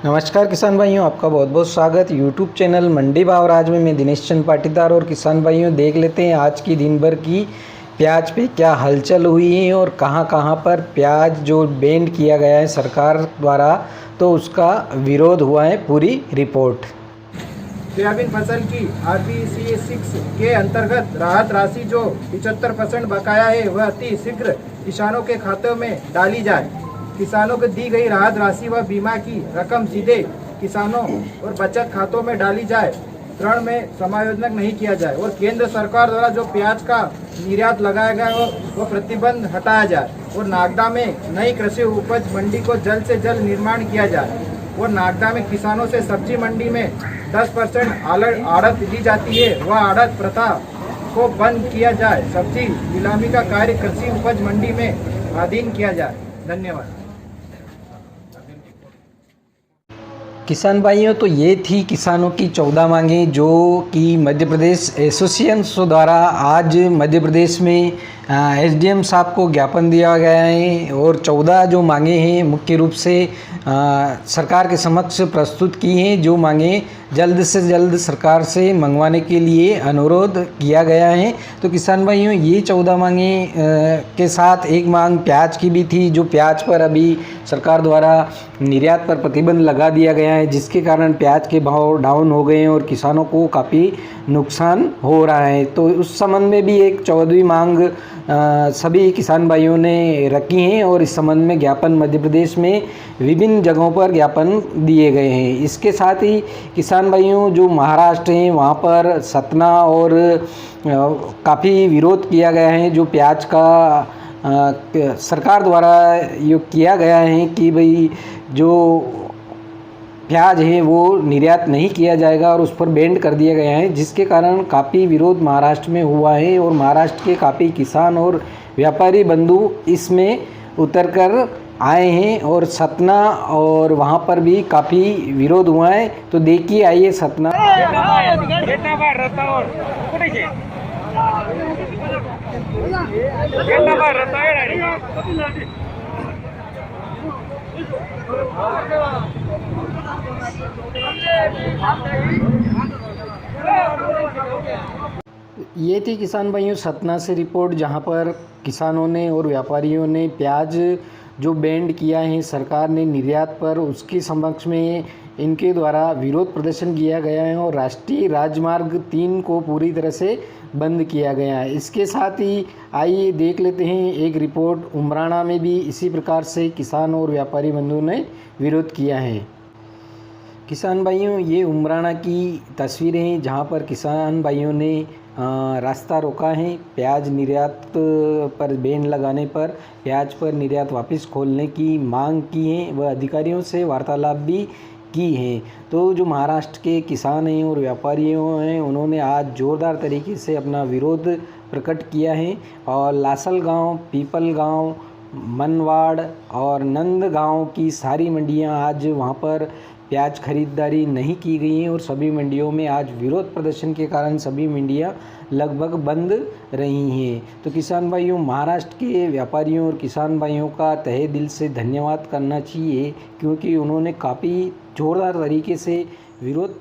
नमस्कार किसान भाइयों, आपका बहुत बहुत स्वागत यूट्यूब चैनल मंडी भाव राज में। मैं दिनेश चंद पाटीदार। और किसान भाइयों, देख लेते हैं आज की दिन भर की प्याज पे क्या हलचल हुई है और कहां कहां पर प्याज जो बैंड किया गया है सरकार द्वारा, तो उसका विरोध हुआ है। पूरी रिपोर्ट। सोयाबीन फसल की RBCA 6 के अंतर्गत राहत राशि जो 75% बकाया है वह अति शीघ्र किसानों के खातों में डाली जाए। किसानों को दी गई राहत राशि व बीमा की रकम सीधे किसानों और बचत खातों में डाली जाए, ऋण में समायोजन नहीं किया जाए। और केंद्र सरकार द्वारा जो प्याज का निर्यात लगाया गया है वह प्रतिबंध हटाया जाए। और नागदा में नई कृषि उपज मंडी को जल्द से जल्द निर्माण किया जाए। और नागदा में किसानों से सब्जी मंडी में 10% आड़त दी जाती है, वह आड़त प्रथा को बंद किया जाए। सब्जी नीलामी का कार्य कृषि उपज मंडी में अधीन किया जाए। धन्यवाद। किसान भाइयों, तो ये थी किसानों की 14 मांगें जो कि मध्य प्रदेश एसोसिएशन द्वारा आज मध्य प्रदेश में SDM साहब को ज्ञापन दिया गया है। और 14 जो मांगे हैं मुख्य रूप से सरकार के समक्ष प्रस्तुत की हैं, जो मांगे जल्द से जल्द सरकार से मंगवाने के लिए अनुरोध किया गया है। तो किसान भाइयों, ये 14 मांगे के साथ एक मांग प्याज की भी थी, जो प्याज पर अभी सरकार द्वारा निर्यात पर प्रतिबंध लगा दिया गया है, जिसके कारण प्याज के भाव डाउन हो गए हैं और किसानों को काफ़ी नुकसान हो रहा है। तो उस संबंध में भी एक 14वीं मांग सभी किसान भाइयों ने रखी हैं और इस संबंध में ज्ञापन मध्य प्रदेश में विभिन्न जगहों पर ज्ञापन दिए गए हैं। इसके साथ ही किसान भाइयों, जो महाराष्ट्र हैं वहाँ पर सतना और काफ़ी विरोध किया गया है। जो प्याज का सरकार द्वारा ये किया गया है कि भाई जो प्याज है वो निर्यात नहीं किया जाएगा और उस पर बैंड कर दिया गया है, जिसके कारण काफ़ी विरोध महाराष्ट्र में हुआ है। और महाराष्ट्र के काफ़ी किसान और व्यापारी बंधु इसमें उतर कर आए हैं और सतना और वहाँ पर भी काफ़ी विरोध हुआ है। तो देखिए, आइए सतना। ये थी किसान भाइयों सतना से रिपोर्ट, जहां पर किसानों ने और व्यापारियों ने प्याज जो बैंड किया है सरकार ने निर्यात पर, उसके समक्ष में इनके द्वारा विरोध प्रदर्शन किया गया है और राष्ट्रीय राजमार्ग 3 को पूरी तरह से बंद किया गया है। इसके साथ ही आइए देख लेते हैं एक रिपोर्ट। उमराना में भी इसी प्रकार से किसान और व्यापारी बंधुओं ने विरोध किया है। किसान भाइयों, ये उमराना की तस्वीरें हैं जहां पर किसान भाइयों ने रास्ता रोका है। प्याज निर्यात पर बैन लगाने पर प्याज पर निर्यात वापस खोलने की मांग की है, वह अधिकारियों से वार्तालाप भी की है। तो जो महाराष्ट्र के किसान हैं और व्यापारियों हैं, उन्होंने आज ज़ोरदार तरीके से अपना विरोध प्रकट किया है। और लासलगांव, पीपलगांव, मनवाड़ और नंदगांव की सारी मंडियां आज वहां पर प्याज खरीदारी नहीं की गई हैं और सभी मंडियों में आज विरोध प्रदर्शन के कारण सभी मंडियां लगभग बंद रही हैं। तो किसान भाइयों, महाराष्ट्र के व्यापारियों और किसान भाइयों का तहे दिल से धन्यवाद करना चाहिए, क्योंकि उन्होंने काफ़ी ज़ोरदार तरीके से विरोध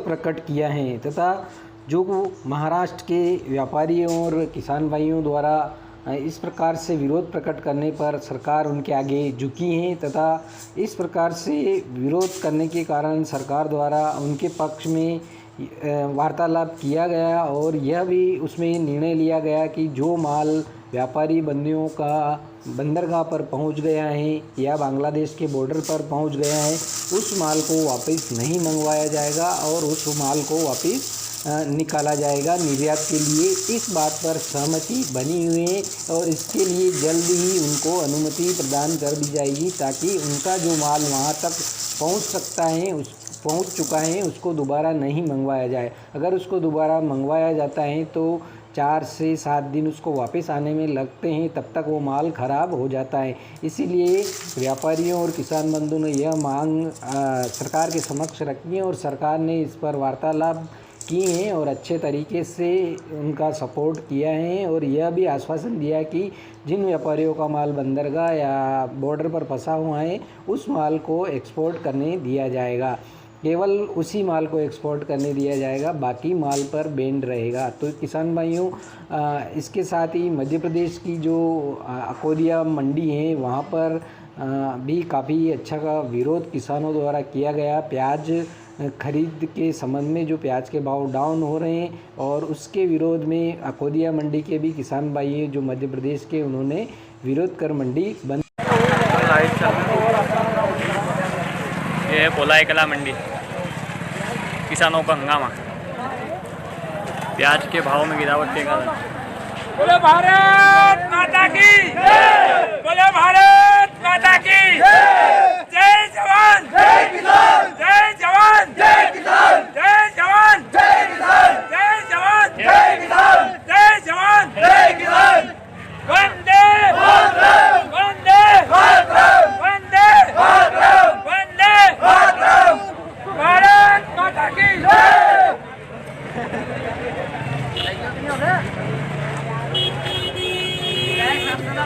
प्रकट किया है। तथा जो महाराष्ट्र के व्यापारियों और किसान भाइयों द्वारा इस प्रकार से विरोध प्रकट करने पर सरकार उनके आगे झुकी है, तथा इस प्रकार से विरोध करने के कारण सरकार द्वारा उनके पक्ष में वार्तालाप किया गया और यह भी उसमें निर्णय लिया गया कि जो माल व्यापारी बंदियों का बंदरगाह पर पहुंच गया है या बांग्लादेश के बॉर्डर पर पहुंच गया है, उस माल को वापस नहीं मंगवाया जाएगा और उस माल को वापस निकाला जाएगा निर्यात के लिए। इस बात पर सहमति बनी हुई है और इसके लिए जल्द ही उनको अनुमति प्रदान कर दी जाएगी, ताकि उनका जो माल वहां तक पहुंच चुका है उसको दोबारा नहीं मंगवाया जाए। अगर उसको दोबारा मंगवाया जाता है तो 4 से 7 दिन उसको वापस आने में लगते हैं, तब तक वो माल ख़राब हो जाता है। इसीलिए व्यापारियों और किसान बंधुओं ने यह मांग सरकार के समक्ष रखी है और सरकार ने इस पर वार्तालाप किए हैं और अच्छे तरीके से उनका सपोर्ट किया है और यह भी आश्वासन दिया कि जिन व्यापारियों का माल बंदरगाह या बॉर्डर पर फंसा हुआ है उस माल को एक्सपोर्ट करने दिया जाएगा, केवल उसी माल को एक्सपोर्ट करने दिया जाएगा, बाकी माल पर बैन रहेगा। तो किसान भाइयों, इसके साथ ही मध्य प्रदेश की जो अकोदिया मंडी है वहाँ पर भी काफ़ी अच्छा का विरोध किसानों द्वारा किया गया। प्याज खरीद के संबंध में जो प्याज के भाव डाउन हो रहे हैं और उसके विरोध में अकोदिया मंडी के भी किसान भाई जो मध्य प्रदेश के, उन्होंने विरोध कर मंडी बंद। ये है पोलाई कला मंडी, किसानों का हंगामा, प्याज के भाव में गिरावट के कारण। बोले भारत माता की, बोले भारत माता की, जय जवान, जय किसान, जय जवान, जय किसान, जय जवान, जय किसान, जय जवान, जय किसान, जय जवान, जय किसान। वंदे मातरम, वंदे मातरम, वंदे मातरम, वंदे मातरम, भारत माता की जय।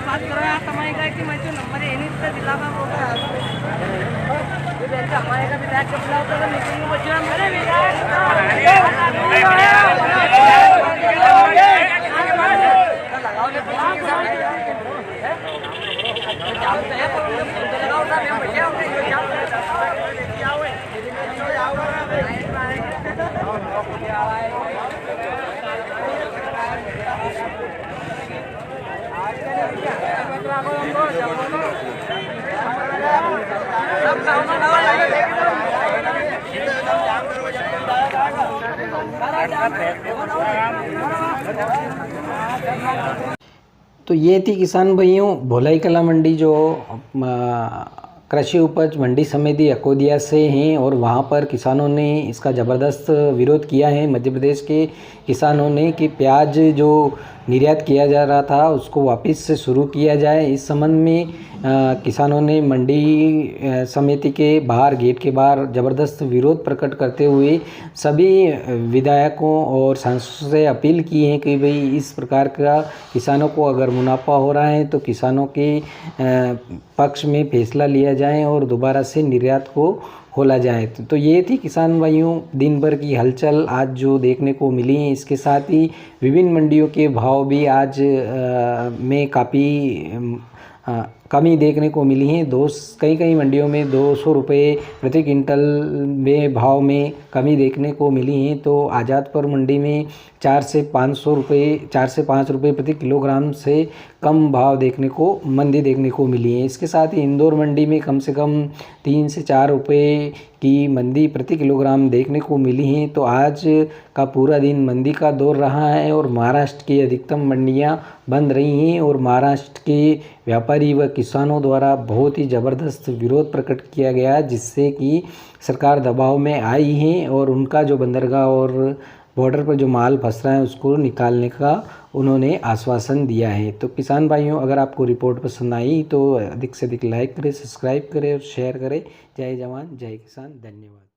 बात करो यार, हमारे का कि मैं जो नंबर है नहीं तो दिला का बोल रहा है ये बेटा हमारे का विधायक के बुलाओ तो निकलने बच्चा मेरे तो ये थी किसान भाइयों भोलाई कला मंडी जो कृषि उपज मंडी समिति अकोदिया से हैं और वहाँ पर किसानों ने इसका ज़बरदस्त विरोध किया है। मध्य प्रदेश के किसानों ने कि प्याज जो निर्यात किया जा रहा था उसको वापस से शुरू किया जाए। इस संबंध में किसानों ने मंडी समिति के बाहर, गेट के बाहर ज़बरदस्त विरोध प्रकट करते हुए सभी विधायकों और सांसदों से अपील की है कि भाई इस प्रकार का किसानों को अगर मुनाफा हो रहा है तो किसानों के पक्ष में फैसला लिया जाए और दोबारा से निर्यात को खोला जाए। तो ये थी किसान भाइयों दिन भर की हलचल आज जो देखने को मिली है। इसके साथ ही विभिन्न मंडियों के भाव भी आज में काफ़ी कमी देखने को मिली है। कई मंडियों में 200 रुपये प्रति क्विंटल में भाव में कमी देखने को मिली है। तो आज़ादपुर मंडी में 4 से 5 रुपये प्रति किलोग्राम से कम भाव मंदी देखने को मिली है। इसके साथ ही इंदौर मंडी में कम से कम 3 से 4 रुपये की मंदी प्रति किलोग्राम देखने को मिली है। तो आज का पूरा दिन मंदी का दौर रहा है और महाराष्ट्र की अधिकतम मंडियां बंद रही हैं और महाराष्ट्र के व्यापारी व किसानों द्वारा बहुत ही ज़बरदस्त विरोध प्रकट किया गया, जिससे कि सरकार दबाव में आई है और उनका जो बंदरगाह और बॉर्डर पर जो माल फंस रहा है उसको निकालने का उन्होंने आश्वासन दिया है। तो किसान भाइयों, अगर आपको रिपोर्ट पसंद आई तो अधिक से अधिक लाइक करें, सब्सक्राइब करें और शेयर करें। जय जवान जय किसान, धन्यवाद।